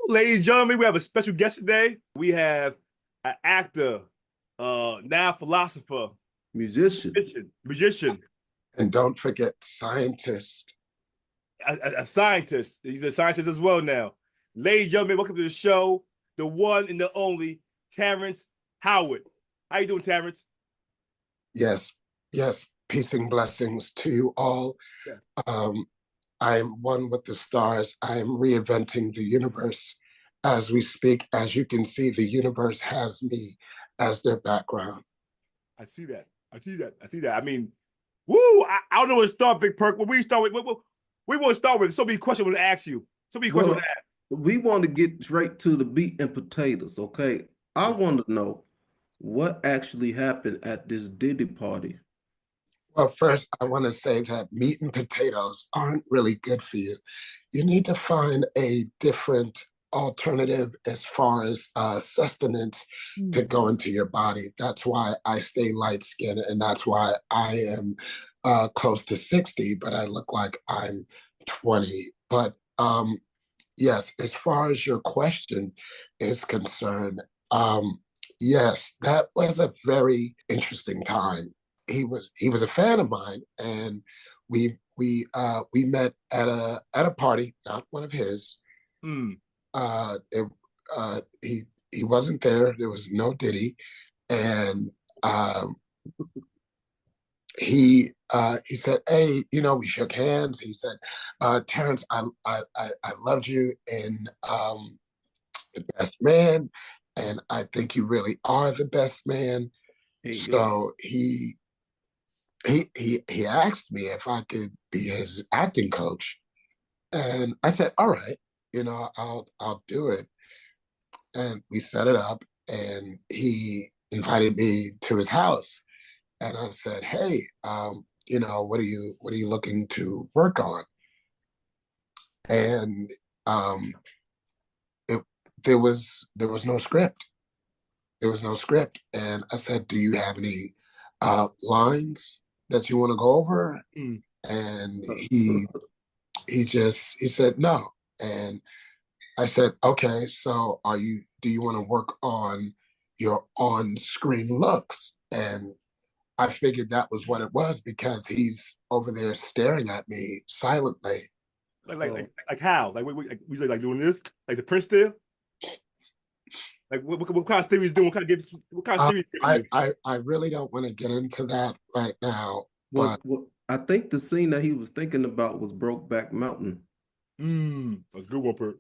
Ladies and gentlemen, we have a special guest today. We have an actor, now philosopher, Musician. musician, And don't forget scientist. a scientist. He's a scientist as well now. Ladies and gentlemen, welcome to the show. The one and the only Terrence Howard. How you doing, Terrence? Yes, yes. Peace and blessings to you all. Yeah. I am one with the stars. I am reinventing the universe as we speak. As you can see, the universe has me as their background. I see that. I see that. I see that. I mean, woo! I don't know where to start, Big Perk. When we start with, we want to start with so many questions I want to ask you. So many questions I want to ask. We want to get straight to the meat and potatoes, okay? I want to know what actually happened at this Diddy party. Well, first, I want to say that meat and potatoes aren't really good for you. You need to find a different alternative as far as sustenance to go into your body. That's why I stay light skinned, and that's why I am close to 60, but I look like I'm 20. But yes, as far as your question is concerned, yes, that was a very interesting time. He was a fan of mine, and we met at a party, not one of his. Mm. It, he wasn't there. There was no Diddy, and he said, "Hey, we shook hands." He said, "Terrence, I loved you in The Best Man, and I think you really are the best man." So he asked me if I could be his acting coach, and I said, "All right, I'll do it." And we set it up, and he invited me to his house, and I said, "Hey, what are you looking to work on?" And it there was no script. There was no script, and I said, "Do you have any lines that you want to go over?" Mm. And he said no. And I said, "Okay, so do you want to work on your on-screen looks?" And I figured that was what it was, because he's over there staring at me silently. Like how? Like we usually like doing this, like the Prince did. Like what kind of series doing? What kind of series giving you? I really don't want to get into that right now, but What I think the scene that he was thinking about was Brokeback Mountain. That's a good one, Perk.